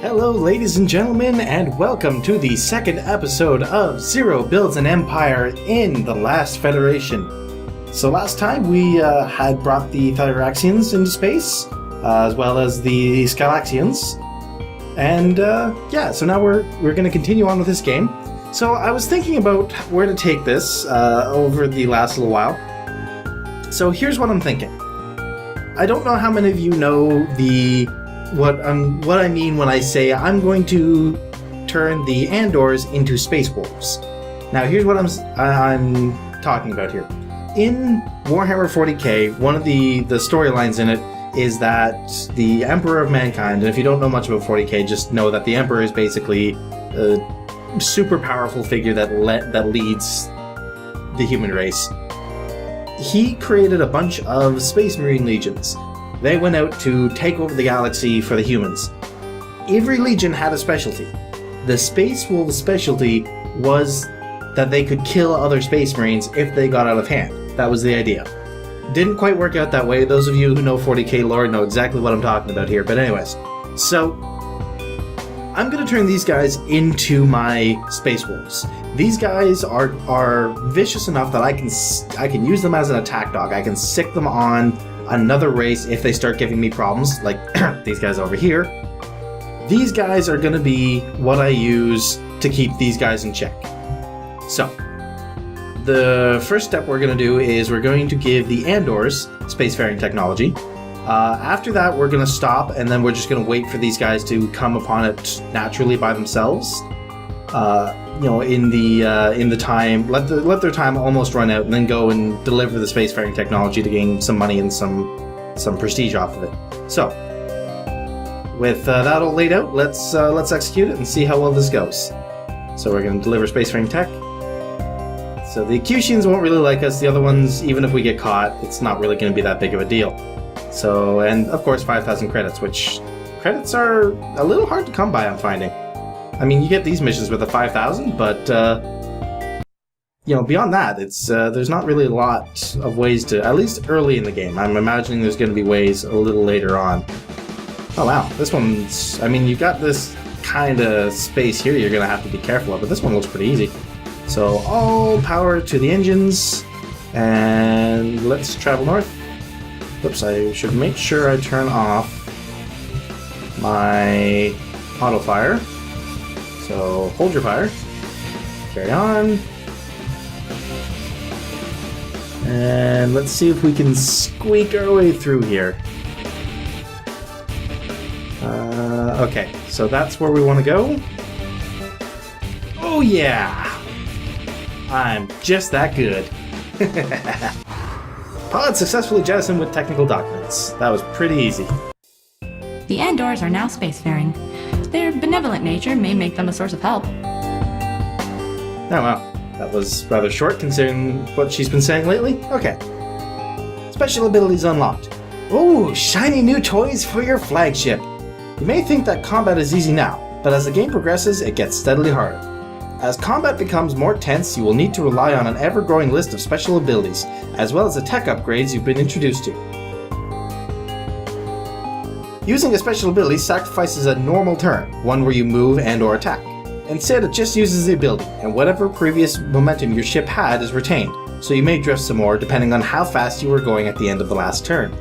Hello, ladies and gentlemen, and welcome to the second episode of Zero Builds an Empire in the Last Federation. So last time we had brought the Thoraxians into space, as well as the Scalaxians, and so now we're going to continue on with this game. So I was thinking about where to take this over the last little while. So here's what I'm thinking. I don't know how many of you know what I mean when I say I'm going to turn the Andors into space wolves. Now here's what I'm talking about here. In Warhammer 40k, one of the storylines in it is that the Emperor of Mankind, and if you don't know much about 40k, just know that the Emperor is basically a super powerful figure that leads the human race. He created a bunch of Space Marine legions. They went out to take over the galaxy for the humans. Every legion had a specialty. The Space Wolves' specialty was that they could kill other Space Marines if they got out of hand. That was the idea. Didn't quite work out that way. Those of you who know 40k lore know exactly what I'm talking about here. But anyways, so I'm going to turn these guys into my Space Wolves. These guys are vicious enough that I can use them as an attack dog. I can sick them on another race if they start giving me problems, like these guys over here. These guys are going to be what I use to keep these guys in check. So, the first step we're going to do is we're going to give the Andors spacefaring technology. After that, we're going to stop, and then we're just going to wait for these guys to come upon it naturally by themselves. In the time, let their time almost run out, and then go and deliver the spacefaring technology to gain some money and some prestige off of it. So, with that all laid out, let's execute it and see how well this goes. So we're going to deliver spacefaring tech. So the Acutians won't really like us. The other ones, even if we get caught, it's not really going to be that big of a deal. So, and of course 5,000 credits, which credits are a little hard to come by, I'm finding. I mean, you get these missions with a 5,000, but, beyond that, it's there's not really a lot of ways to, at least early in the game. I'm imagining there's going to be ways a little later on. Oh, wow. This one's, I mean, you've got this kind of space here you're going to have to be careful of, but this one looks pretty easy. So, all power to the engines, and let's travel north. Oops, I should make sure I turn off my auto fire. So, hold your fire. Carry on. And let's see if we can squeak our way through here. Okay, so that's where we want to go. Oh yeah! I'm just that good. Pod successfully jettisoned with technical documents. That was pretty easy. The Andors are now spacefaring. Their benevolent nature may make them a source of help. Oh well, that was rather short considering what she's been saying lately. Okay. Special abilities unlocked. Ooh, shiny new toys for your flagship. You may think that combat is easy now, but as the game progresses, it gets steadily harder. As combat becomes more tense, you will need to rely on an ever-growing list of special abilities, as well as the tech upgrades you've been introduced to. Using a special ability sacrifices a normal turn, one where you move and/or attack. Instead, it just uses the ability, and whatever previous momentum your ship had is retained, so you may drift some more depending on how fast you were going at the end of the last turn.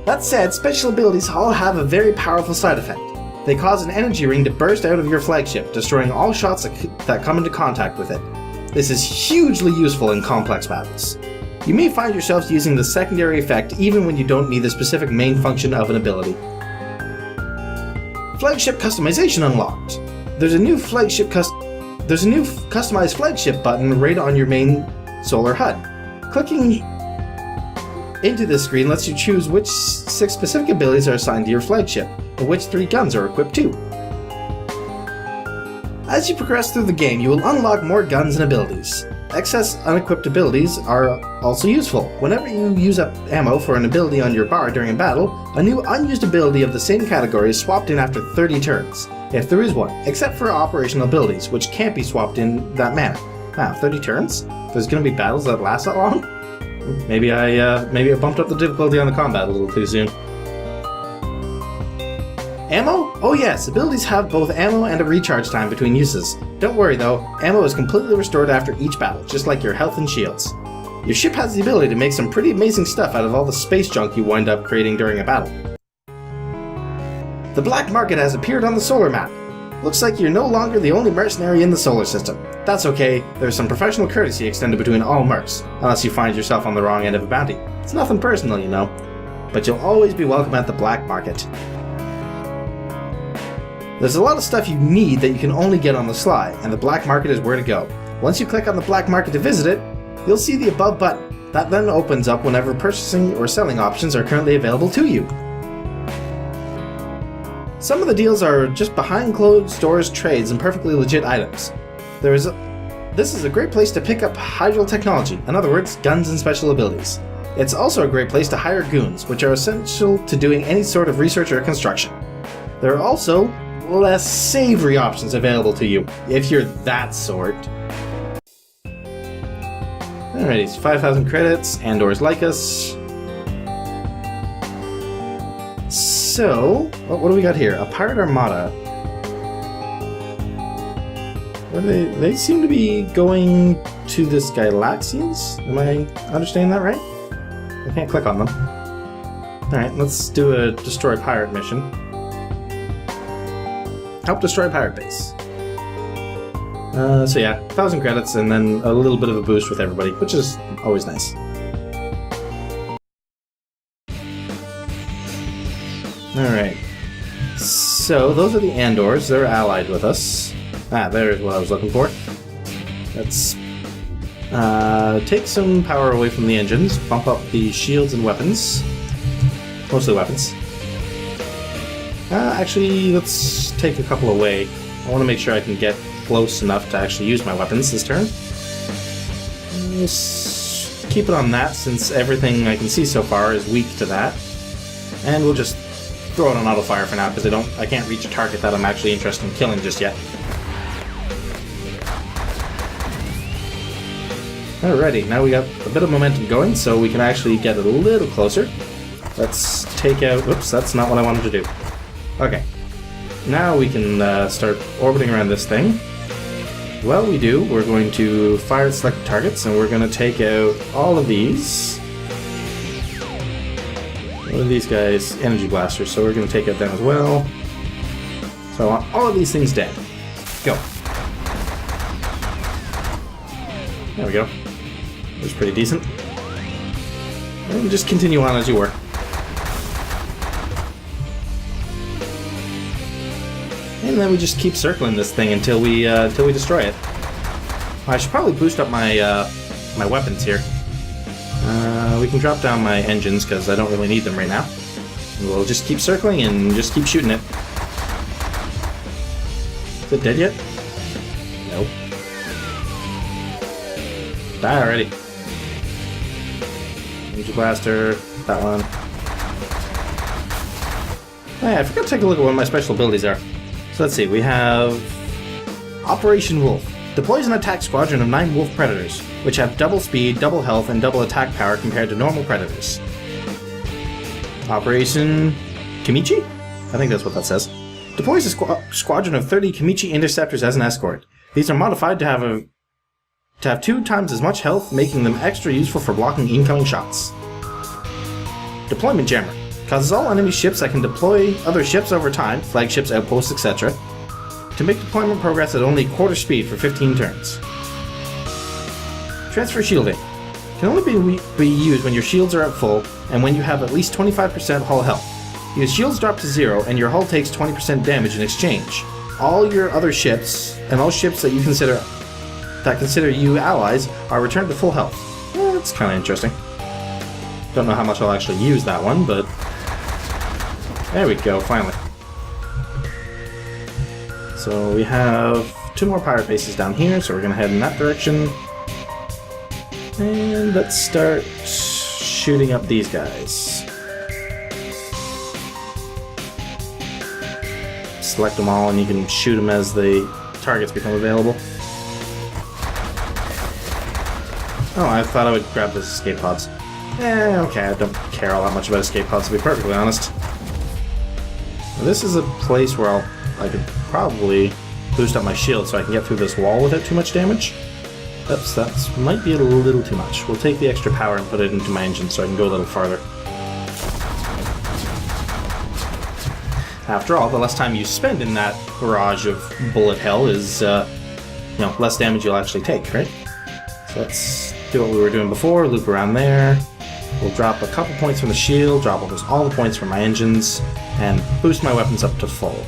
That said, special abilities all have a very powerful side effect. They cause an energy ring to burst out of your flagship, destroying all shots that come into contact with it. This is hugely useful in complex battles. You may find yourself using the secondary effect even when you don't need the specific main function of an ability. Flagship customization unlocked. There's a new customized flagship button right on your main solar HUD. Clicking into this screen lets you choose which 6 specific abilities are assigned to your flagship, and which 3 guns are equipped to. As you progress through the game, you will unlock more guns and abilities. Excess unequipped abilities are also useful. Whenever you use up ammo for an ability on your bar during a battle, a new unused ability of the same category is swapped in after 30 turns, if there is one, except for operational abilities, which can't be swapped in that manner. Wow, 30 turns? There's gonna be battles that last that long? Maybe I bumped up the difficulty on the combat a little too soon. Ammo? Oh yes, abilities have both ammo and a recharge time between uses. Don't worry though, ammo is completely restored after each battle, just like your health and shields. Your ship has the ability to make some pretty amazing stuff out of all the space junk you wind up creating during a battle. The black market has appeared on the solar map. Looks like you're no longer the only mercenary in the solar system. That's okay, there's some professional courtesy extended between all mercs, unless you find yourself on the wrong end of a bounty. It's nothing personal, you know. But you'll always be welcome at the black market. There's a lot of stuff you need that you can only get on the sly, and the black market is where to go. Once you click on the black market to visit it, you'll see the above button. That then opens up whenever purchasing or selling options are currently available to you. Some of the deals are just behind closed doors trades and perfectly legit items. This is a great place to pick up Hydral technology, in other words, guns and special abilities. It's also a great place to hire goons, which are essential to doing any sort of research or construction. There are also less savory options available to you, if you're that sort. Alrighty, so 5,000 credits, Andor's like us. So, what do we got here? A pirate armada. What are they? They seem to be going to this Gylaxians? Am I understanding that right? I can't click on them. Alright, let's do a destroy pirate mission. Help destroy pirate base. So yeah, 1,000 credits and then a little bit of a boost with everybody, which is always nice. Alright. So, those are the Andors. They're allied with us. Ah, there's what I was looking for. Let's take some power away from the engines, bump up the shields and weapons. Mostly weapons. Actually, let's take a couple away. I want to make sure I can get close enough to actually use my weapons this turn. Let's keep it on that, since everything I can see so far is weak to that. And we'll just throw it on auto fire for now, because I can't reach a target that I'm actually interested in killing just yet. Alrighty, now we got a bit of momentum going, so we can actually get a little closer. Let's take out... Oops, that's not what I wanted to do. Okay. Now we can start orbiting around this thing. While we do, we're going to fire at selected targets, and we're going to take out all of these. One of these guys, energy blasters, so we're going to take out them as well. So I want all of these things dead. Go. There we go. That was pretty decent. And just continue on as you were. And then we just keep circling this thing until we destroy it. I should probably boost up my my weapons here. We can drop down my engines because I don't really need them right now. And we'll just keep circling and just keep shooting it. Is it dead yet? Nope. Die already. Energy blaster, that one. Oh yeah, I forgot to take a look at what my special abilities are. So let's see, we have Operation Wolf. Deploys an attack squadron of 9 wolf predators, which have double speed, double health, and double attack power compared to normal predators. Operation Kimichi? I think that's what that says. Deploys a squadron of 30 Kimichi interceptors as an escort. These are modified to have 2 times as much health, making them extra useful for blocking incoming shots. Deployment Jammer. Causes all enemy ships that can deploy other ships over time, flagships, outposts, etc., to make deployment progress at only quarter speed for 15 turns. Transfer Shielding. Can only be used when your shields are at full, and when you have at least 25% hull health. Your shields drop to 0, and your hull takes 20% damage in exchange. All your other ships, and all ships that consider you allies, are returned to full health. That's kind of interesting. Don't know how much I'll actually use that one, but... There we go, finally. So we have 2 more pirate bases down here, so we're going to head in that direction. And let's start shooting up these guys. Select them all and you can shoot them as the targets become available. Oh, I thought I would grab those escape pods. Okay, I don't care all that much about escape pods, to be perfectly honest. This is a place where I could probably boost up my shield so I can get through this wall without too much damage. Oops, that might be a little too much. We'll take the extra power and put it into my engine so I can go a little farther. After all, the less time you spend in that barrage of bullet hell is, less damage you'll actually take, right? So let's do what we were doing before, loop around there. We'll drop a couple points from the shield, drop almost all the points from my engines, and boost my weapons up to full.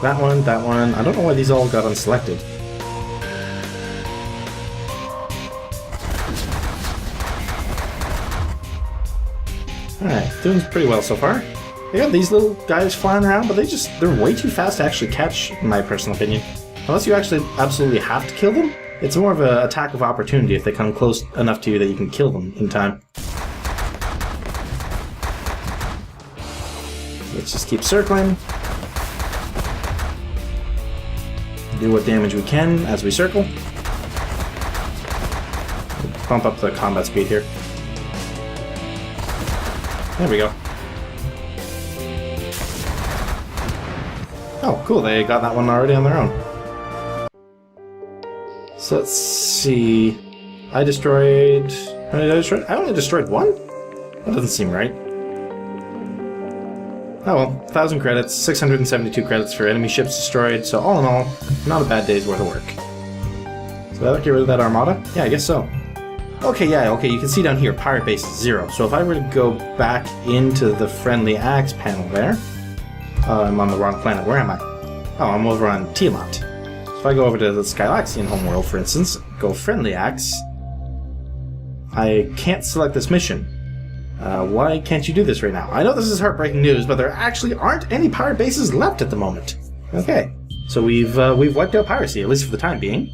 That one, that one. I don't know why these all got unselected. Alright, doing pretty well so far. They got these little guys flying around, but they're way too fast to actually catch, in my personal opinion. Unless you actually absolutely have to kill them, it's more of an attack of opportunity if they come close enough to you that you can kill them in time. Let's just keep circling. Do what damage we can as we circle. Bump up the combat speed here. There we go. Oh, cool, they got that one already on their own. So let's see. I destroyed... How many did I destroy? I only destroyed one? That doesn't seem right. Oh well, 1,000 credits, 672 credits for enemy ships destroyed, so all in all, not a bad day's worth of work. So did I get rid of that armada? Yeah, I guess so. Okay, you can see down here, pirate base is 0. So if I were to go back into the friendly axe panel there... I'm on the wrong planet, where am I? Oh, I'm over on Tiamat. So if I go over to the Skylaxian homeworld, for instance, go friendly axe, I can't select this mission. Why can't you do this right now? I know this is heartbreaking news, but there actually aren't any pirate bases left at the moment. Okay, so we've wiped out piracy, at least for the time being.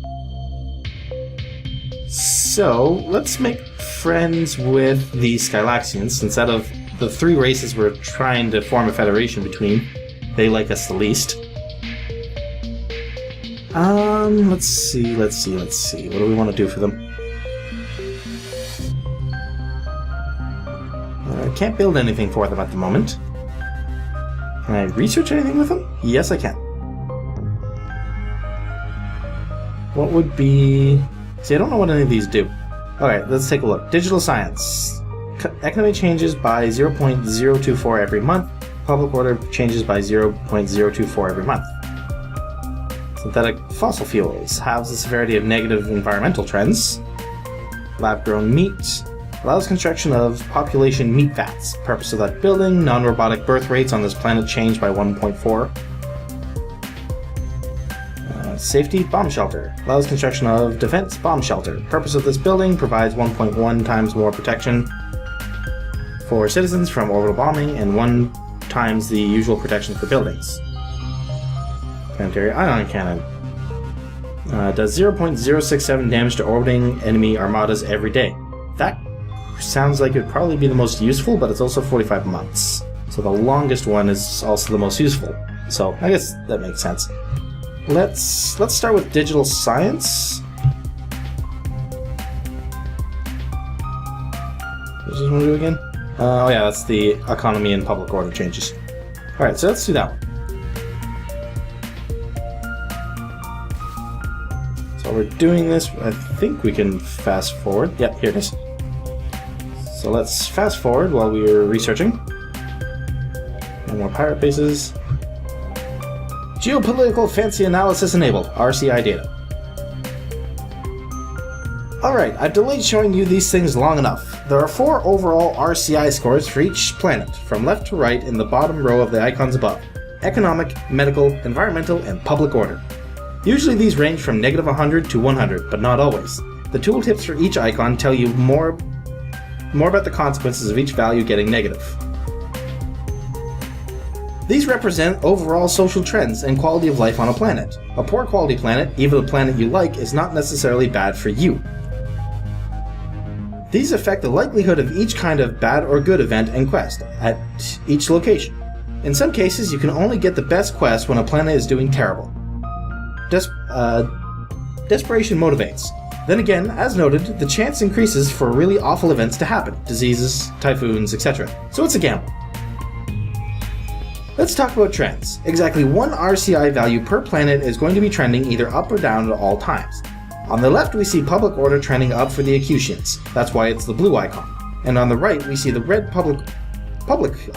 So let's make friends with the Skylaxians, since out of the 3 races we're trying to form a federation between, they like us the least. Let's see. What do we want to do for them? I can't build anything for them at the moment. Can I research anything with them? Yes, I can. What would be... See, I don't know what any of these do. Alright, let's take a look. Digital science. Economy changes by 0.024 every month. Public order changes by 0.024 every month. Synthetic fossil fuels halves the severity of negative environmental trends. Lab-grown meat allows construction of population meat vats. Purpose of that building: non-robotic birth rates on this planet change by 1.4. Safety bomb shelter allows construction of defense bomb shelter. Purpose of this building: provides 1.1 times more protection for citizens from orbital bombing and 1 times the usual protection for buildings. Planetary ion cannon does 0.067 damage to orbiting enemy armadas every day. That sounds like it would probably be the most useful, but it's also 45 months. So the longest one is also the most useful. So I guess that makes sense. Let's start with digital science. What does this want to do again? Oh yeah, that's the economy and public order changes. Alright, so let's do that one. So we're doing this, I think we can fast forward. Yep, here it is. So let's fast forward while we were researching. No more pirate bases. Geopolitical fancy analysis enabled. RCI data. Alright, I've delayed showing you these things long enough. There are 4 overall RCI scores for each planet, from left to right in the bottom row of the icons above. Economic, medical, environmental, and public order. Usually these range from -100 to 100, but not always. The tooltips for each icon tell you more about the consequences of each value getting negative. These represent overall social trends and quality of life on a planet. A poor quality planet, even a planet you like, is not necessarily bad for you. These affect the likelihood of each kind of bad or good event and quest at each location. In some cases, you can only get the best quest when a planet is doing terrible. Desperation motivates. Then again, as noted, the chance increases for really awful events to happen, diseases, typhoons, etc. So it's a gamble. Let's talk about trends. Exactly one RCI value per planet is going to be trending either up or down at all times. On the left we see public order trending up for the Arceusians, that's why it's the blue icon. And on the right we see the red public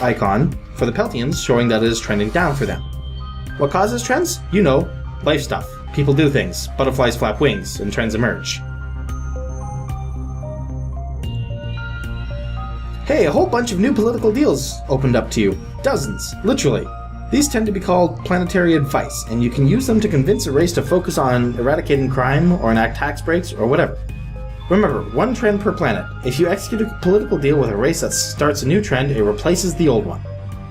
icon for the Peltians, showing that it is trending down for them. What causes trends? You know, life stuff. People do things, butterflies flap wings, and trends emerge. Hey, a whole bunch of new political deals opened up to you. Dozens, literally. These tend to be called planetary advice, and you can use them to convince a race to focus on eradicating crime or enact tax breaks or whatever. Remember, one trend per planet. If you execute a political deal with a race that starts a new trend, it replaces the old one.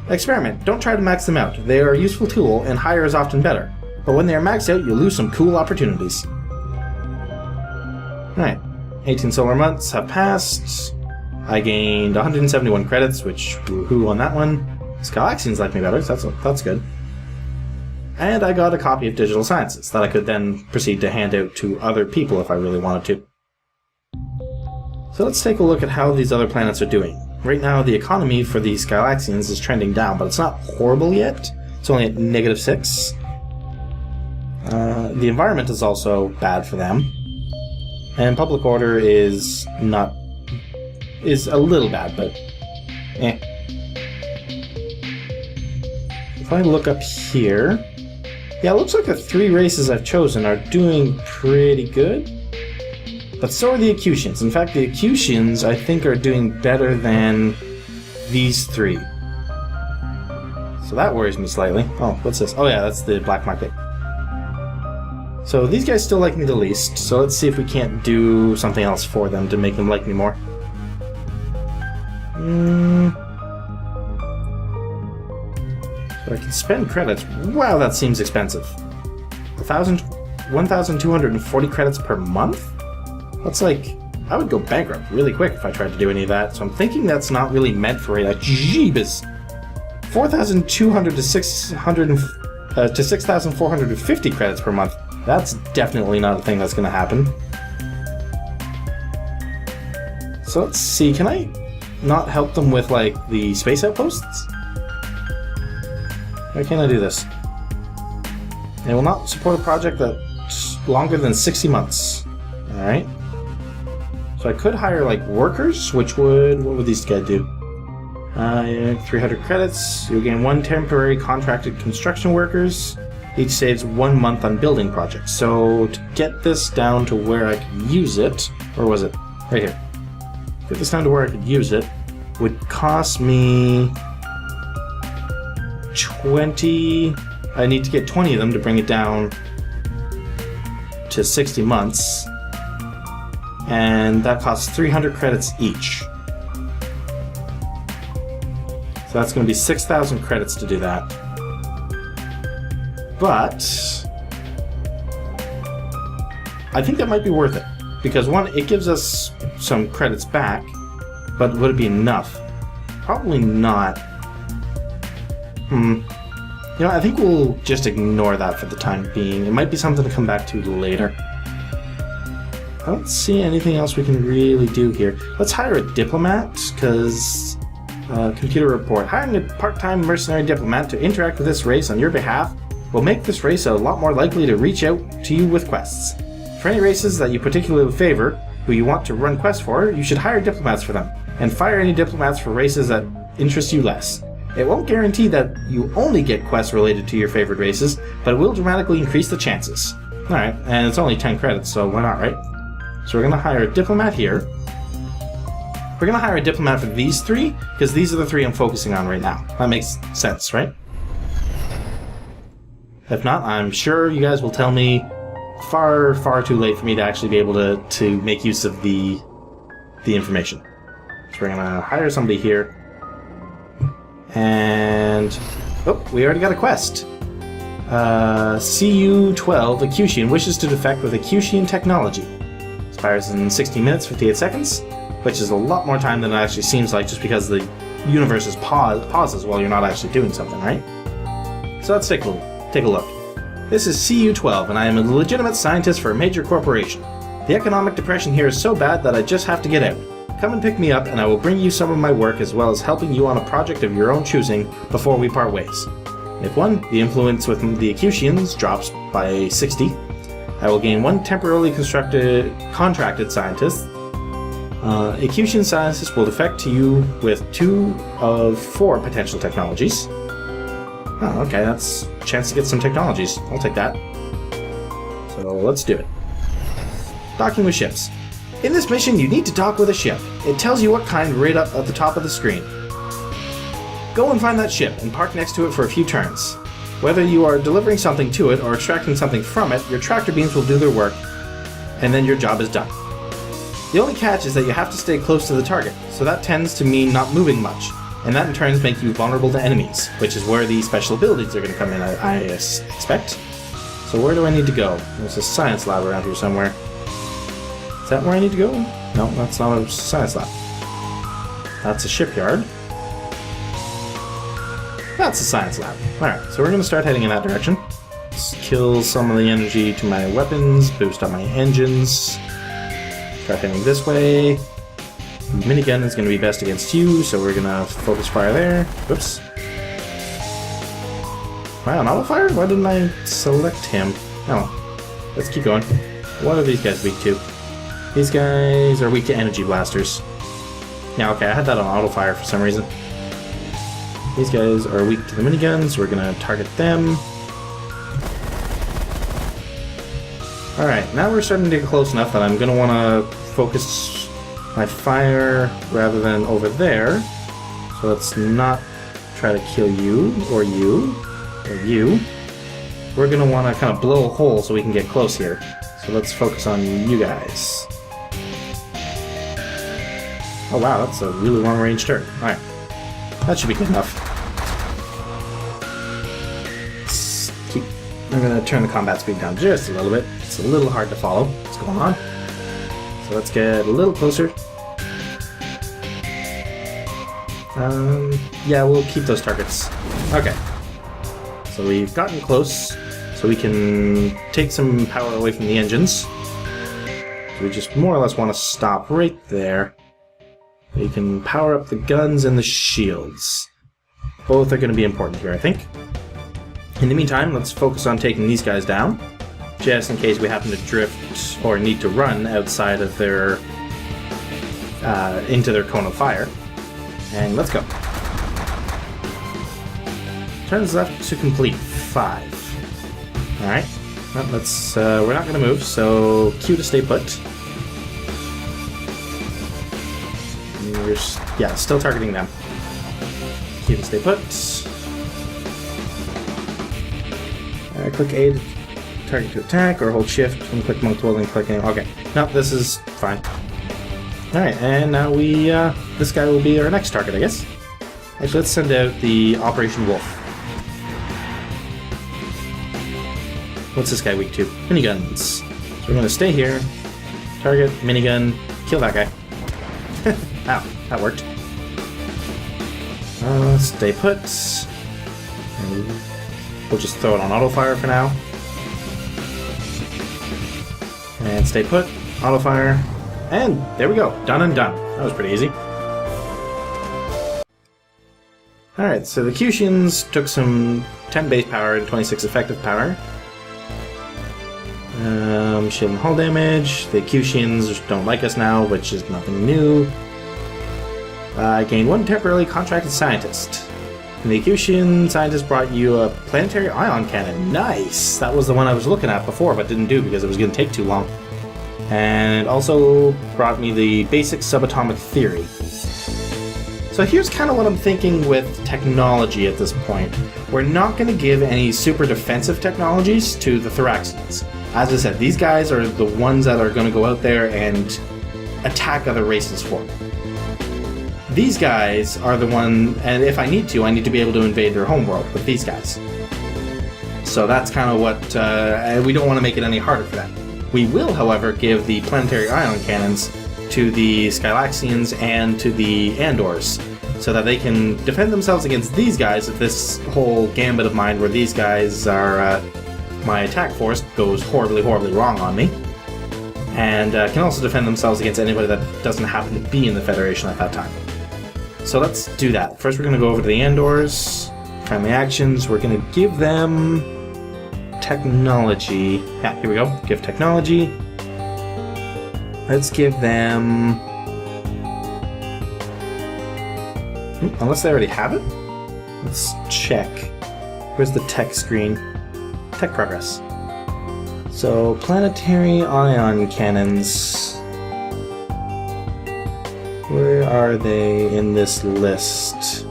Experiment, don't try to max them out. They are a useful tool, and higher is often better. But when they are maxed out, you'll lose some cool opportunities. Alright, 18 solar months have passed. I gained 171 credits, which woohoo on that one. Thoraxians like me better, so that's good. And I got a copy of Digital Sciences that I could then proceed to hand out to other people if I really wanted to. So let's take a look at how these other planets are doing. Right now, the economy for the Skylaxians is trending down, but it's not horrible yet. It's only at -6. The environment is also bad for them. And public order is a little bad, but eh. If I look up here, yeah, it looks like the 3 races I've chosen are doing pretty good. But so are the Arceusians. In fact, the Arceusians, I think, are doing better than these 3. So that worries me slightly. Oh, what's this? Oh yeah, that's the black market. So these guys still like me the least, so let's see if we can't do something else for them to make them like me more. So I can spend credits. Wow, that seems expensive. 1,240 credits per month? That's like, I would go bankrupt really quick if I tried to do any of that, so I'm thinking that's not really meant for it. Jeebus! 4,200 to 6,450 credits per month. That's definitely not a thing that's going to happen. So let's see, can I not help them with, like, the space outposts? Why can't I do this? It will not support a project that's longer than 60 months. Alright. So I could hire, like, workers, which would... What would these guys do? 300 credits. You'll gain 1 temporary contracted construction workers. Each saves 1 month on building projects. So to get this down to where I could use it... Where was it? Right here. Get this down to where I could use it would cost me 20... I need to get 20 of them to bring it down to 60 months. And that costs 300 credits each. So that's going to be 6,000 credits to do that. But I think that might be worth it. Because one, it gives us some credits back, but would it be enough? Probably not. You know, I think we'll just ignore that for the time being. It might be something to come back to later. I don't see anything else we can really do here. Let's hire a diplomat, because... computer report. Hiring a part-time mercenary diplomat to interact with this race on your behalf will make this race a lot more likely to reach out to you with quests. For any races that you particularly favor, who you want to run quests for, you should hire diplomats for them, and fire any diplomats for races that interest you less. It won't guarantee that you only get quests related to your favored races, but it will dramatically increase the chances. Alright, and it's only 10 credits, so why not, right? So we're going to hire a diplomat here. We're going to hire a diplomat for these 3, because these are the 3 I'm focusing on right now. That makes sense, right? If not, I'm sure you guys will tell me far, far too late for me to actually be able to make use of the information. So we're going to hire somebody here. And... oh, we already got a quest. CU-12 Arceusian wishes to defect with Arceusian technology. Expires in 60 minutes, 58 seconds. Which is a lot more time than it actually seems like, just because the universe is pauses while you're not actually doing something, right? So let's take a look. This is CU-12, and I am a legitimate scientist for a major corporation. The economic depression here is so bad that I just have to get out. Come and pick me up and I will bring you some of my work as well as helping you on a project of your own choosing before we part ways. If 1, the influence with the Ecutians drops by 60, I will gain 1 temporarily contracted scientist. Ecutian scientists will defect to you with 2 of 4 potential technologies. Oh, okay, that's a chance to get some technologies. I'll take that. So let's do it. Docking with ships. In this mission, you need to dock with a ship. It tells you what kind right up at the top of the screen. Go and find that ship and park next to it for a few turns. Whether you are delivering something to it or extracting something from it, your tractor beams will do their work, and then your job is done. The only catch is that you have to stay close to the target, so that tends to mean not moving much, and that in turn makes you vulnerable to enemies, which is where the special abilities are going to come in, I expect. So where do I need to go? There's a science lab around here somewhere. Is that where I need to go? No, that's not a science lab. That's a shipyard. That's a science lab. Alright, so we're going to start heading in that direction. Let's kill some of the energy to my weapons, boost up my engines. Start heading this way. Minigun is going to be best against you, so we're going to focus fire there. Whoops. Wow, an auto fire? Why didn't I select him? Oh, let's keep going. What are these guys weak to? These guys are weak to energy blasters. Yeah, okay, I had that on auto fire for some reason. These guys are weak to the miniguns. We're going to target them. Alright, now we're starting to get close enough that I'm going to want to focus my fire rather than over there. So let's not try to kill you, or you, or you. We're going to want to kind of blow a hole so we can get close here. So let's focus on you guys. Oh wow, that's a really long-range turret. Alright. That should be good enough. I'm going to turn the combat speed down just a little bit. It's a little hard to follow what's going on. So let's get a little closer. Yeah, we'll keep those targets. Okay. So we've gotten close, so we can take some power away from the engines. So we just more or less want to stop right there. We can power up the guns and the shields. Both are going to be important here, I think. In the meantime, let's focus on taking these guys down, just in case we happen to drift or need to run outside of their, into their cone of fire. And let's go. Turns left to complete 5. Alright, well, let's, we're not going to move, so Q to stay put. We're, yeah, still targeting them. Q to stay put. Click A to target to attack, or hold shift and click monk while then clicking. Okay, no, this is fine. Alright, and now we, this guy will be our next target, I guess. Actually, let's send out the Operation Wolf. What's this guy weak to? Miniguns. So we're going to stay here, target, minigun, kill that guy. Ow, that worked. Stay put. And we'll just throw it on auto fire for now. And stay put, auto fire. And there we go, done and done. That was pretty easy. Alright, so the Ecutians took some 10 base power and 26 effective power. Shield and hull damage. The Ecutians don't like us now, which is nothing new. I gained 1 temporarily contracted scientist. And the Ecutian scientist brought you a planetary ion cannon. Nice! That was the one I was looking at before, but didn't do because it was going to take too long. And also brought me the basic subatomic theory. So here's kind of what I'm thinking with technology at this point. We're not going to give any super defensive technologies to the Thoraxians. As I said, these guys are the ones that are going to go out there and attack other races for me. These guys are the one, and if I need to be able to invade their homeworld with these guys. So that's kind of what, we don't want to make it any harder for them. We will, however, give the planetary ion cannons to the Skylaxians and to the Andors, so that they can defend themselves against these guys if this whole gambit of mine where these guys are, my attack force goes horribly, horribly wrong on me. and can also defend themselves against anybody that doesn't happen to be in the Federation at that time. So let's do that. First, we're going to go over to the Andors. Friendly actions. We're going to give them technology. Yeah, here we go. Give technology. Let's give them... unless they already have it? Let's check. Where's the tech screen? Tech progress. So, planetary ion cannons. Where are they in this list?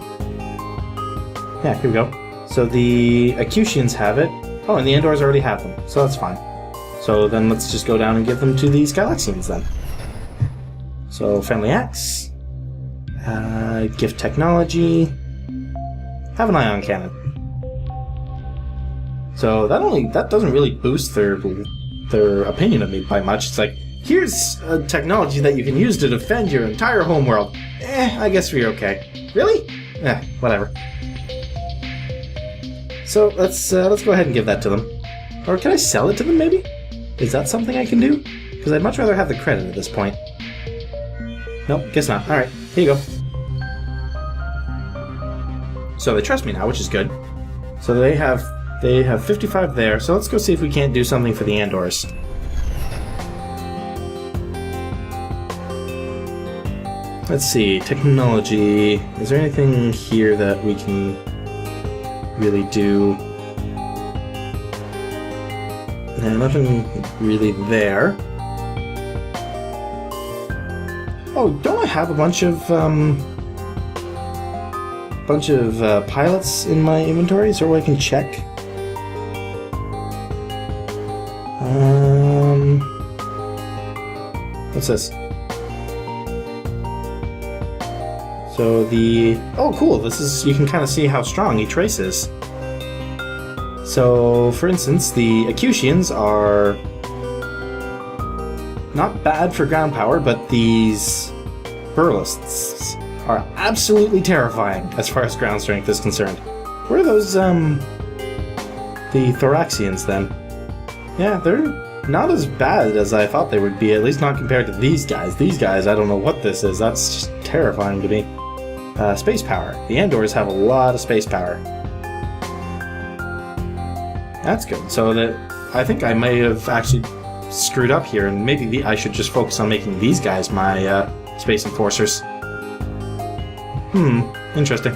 Yeah, here we go. So the Arcenians have it. Oh, and the Andors already have them, so that's fine. So then let's just go down and give them to the Skylaxians then. So, friendly axe. Gift technology. Have an ion cannon. So that doesn't really boost their opinion of me by much. It's like, here's a technology that you can use to defend your entire homeworld. I guess we're okay. Really? Whatever. So let's go ahead and give that to them. Or can I sell it to them maybe? Is that something I can do? Because I'd much rather have the credit at this point. Nope, guess not. Alright, here you go. So they trust me now, which is good. So they have 55 there, so let's go see if we can't do something for the Andors. Let's see, technology. Is there anything here that we can really do? No, nothing really there. Oh, don't I have a bunch of pilots in my inventory? Is there a way I can check? What's this? So oh cool, this is, you can kind of see how strong each race is. So, for instance, the Arcenians are not bad for ground power, but these Burlists are absolutely terrifying as far as ground strength is concerned. Where are those, the Thoraxians then? Yeah, they're not as bad as I thought they would be, at least not compared to these guys. These guys, I don't know what this is. That's just terrifying to me. Space power. The Andors have a lot of space power. That's good. So I think I may have actually screwed up here, and maybe I should just focus on making these guys my space enforcers. Interesting.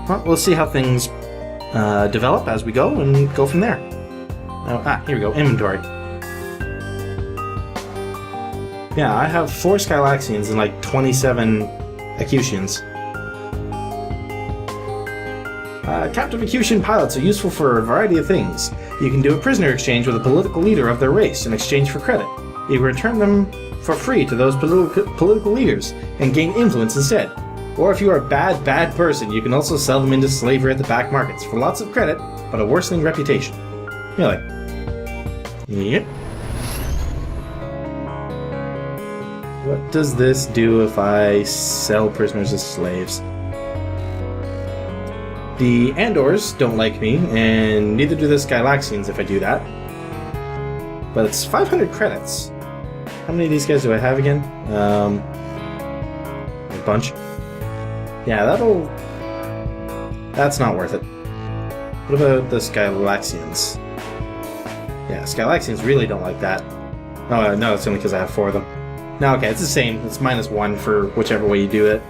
Well, we'll see how things develop as we go, and go from there. Here we go. Inventory. Yeah, I have 4 Skylaxians and like 27 Arcenians. Captive Arcenian pilots are useful for a variety of things. You can do a prisoner exchange with a political leader of their race in exchange for credit. You can return them for free to those political leaders and gain influence instead. Or if you are a bad person, you can also sell them into slavery at the back markets for lots of credit, but a worsening reputation. Really? Yep. What does this do if I sell prisoners as slaves? The Andors don't like me, and neither do the Skylaxians if I do that. But it's 500 credits. How many of these guys do I have again? A bunch. Yeah, that's not worth it. What about the Skylaxians? Yeah, Skylaxians really don't like that. Oh, no, it's only because I have 4 of them. No, okay, it's the same. It's -1 for whichever way you do it.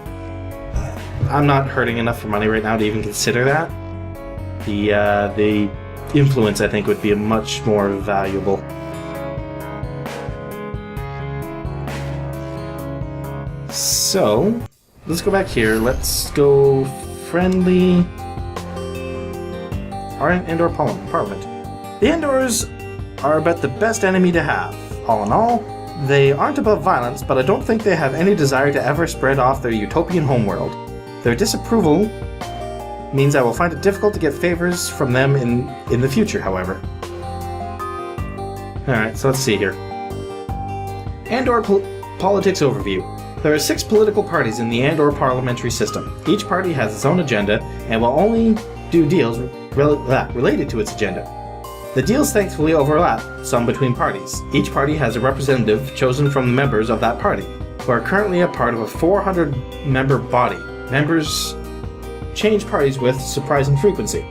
I'm not hurting enough for money right now to even consider that. The influence, I think, would be much more valuable. So, let's go back here. Let's go friendly. Andor Parliament. The Andors are about the best enemy to have. All in all, they aren't above violence, but I don't think they have any desire to ever spread off their utopian homeworld. Their disapproval means I will find it difficult to get favors from them in the future, however. Alright, so let's see here. Andor Politics Overview. There are 6 political parties in the Andor parliamentary system. Each party has its own agenda and will only do deals related to its agenda. The deals thankfully overlap, some between parties. Each party has a representative chosen from the members of that party, who are currently a part of a 400-member body. Members change parties with surprising frequency.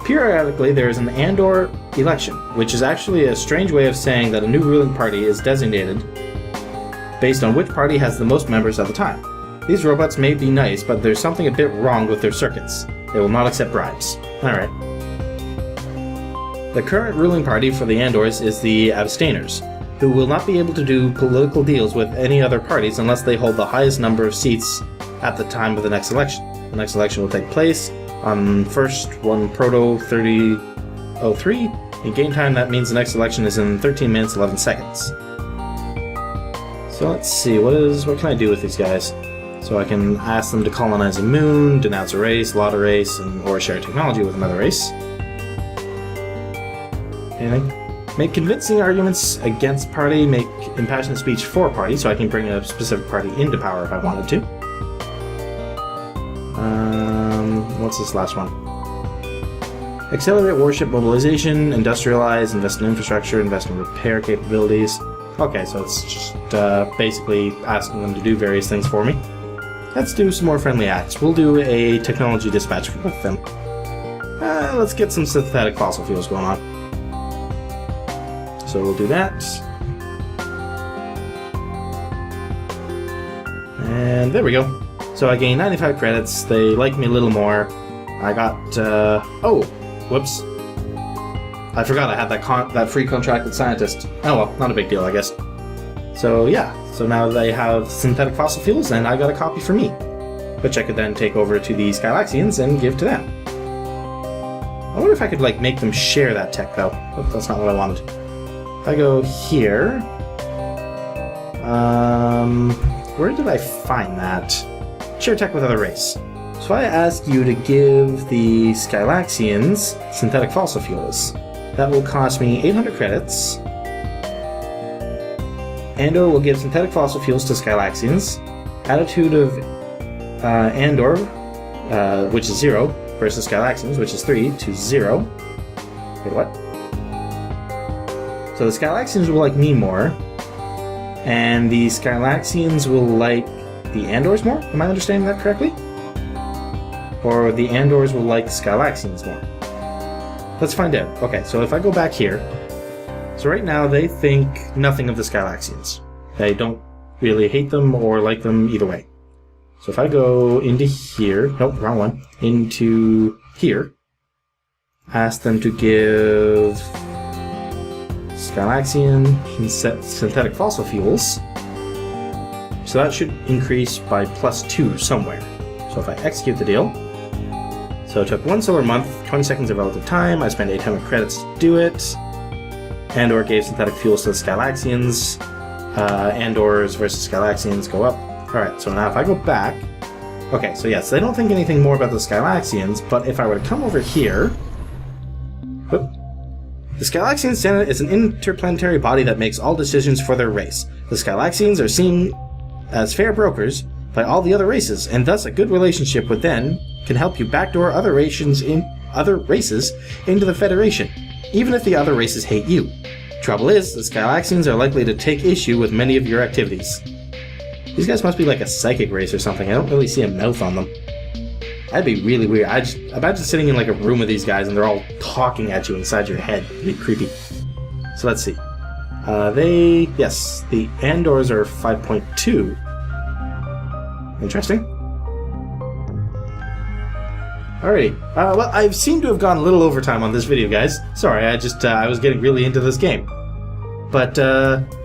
Periodically, there is an Andor election, which is actually a strange way of saying that a new ruling party is designated based on which party has the most members at the time. These robots may be nice, but there's something a bit wrong with their circuits. They will not accept bribes. Alright. The current ruling party for the Andors is the Abstainers, who will not be able to do political deals with any other parties unless they hold the highest number of seats at the time of the next election. The next election will take place on first 1 Proto 3003. In game time, that means the next election is in 13 minutes 11 seconds. So let's see, what can I do with these guys? So I can ask them to colonize a moon, denounce a race, lot a race, or share technology with another race. And make convincing arguments against party, make impassioned speech for party, so I can bring a specific party into power if I wanted to. What's this last one? Accelerate warship mobilization, industrialize, invest in infrastructure, invest in repair capabilities. Okay, so it's just basically asking them to do various things for me. Let's do some more friendly acts. We'll do a technology dispatch with them. Let's get some synthetic fossil fuels going on. So we'll do that. And there we go. So I gained 95 credits. They like me a little more. I got, oh, whoops. I forgot I had that free contracted scientist. Oh well, not a big deal, I guess. So yeah, so now they have synthetic fossil fuels, and I got a copy for me, which I could then take over to the Skylaxians and give to them. I wonder if I could, like, make them share that tech, though. Oh, that's not what I wanted. If I go here... where did I find that? Share tech with other race. So I ask you to give the Skylaxians synthetic fossil fuels. That will cost me 800 credits. Andor will give synthetic fossil fuels to Skylaxians. Attitude of Andor, which is 0, versus Skylaxians, which is 3, to 0. Wait, what? So the Skylaxians will like me more, and the Skylaxians will like the Andors more? Am I understanding that correctly? Or the Andors will like the Skylaxians more? Let's find out. Okay, so if I go back here, so right now they think nothing of the Skylaxians. They don't really hate them or like them either way. So if I go into here, nope, wrong one, into here, ask them to give Skylaxian synthetic fossil fuels, so that should increase by +2 somewhere. So if I execute the deal, so it took 1 solar month, 20 seconds of relative time, I spent 800 credits to do it. Andor gave synthetic fuels to the Skylaxians. Andors versus Skylaxians go up. Alright, so now if I go back... Okay, so yes, they don't think anything more about the Skylaxians, but if I were to come over here... Whoop. The Skylaxian Senate is an interplanetary body that makes all decisions for their race. The Skylaxians are seen as fair brokers by all the other races, and thus a good relationship with them can help you backdoor other races into the Federation, even if the other races hate you. Trouble is, the Skylaxians are likely to take issue with many of your activities. These guys must be like a psychic race or something. I don't really see a mouth on them. That'd be really weird. Imagine sitting in like a room with these guys and they're all talking at you inside your head. It'd be creepy. So let's see. Yes, the Andors are 5.2. Interesting. Alrighty. Well, I seem to have gone a little overtime on this video, guys. Sorry, I was getting really into this game. But,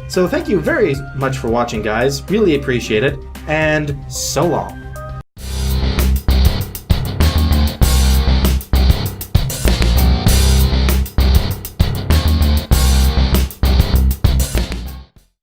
so thank you very much for watching, guys. Really appreciate it. And so long.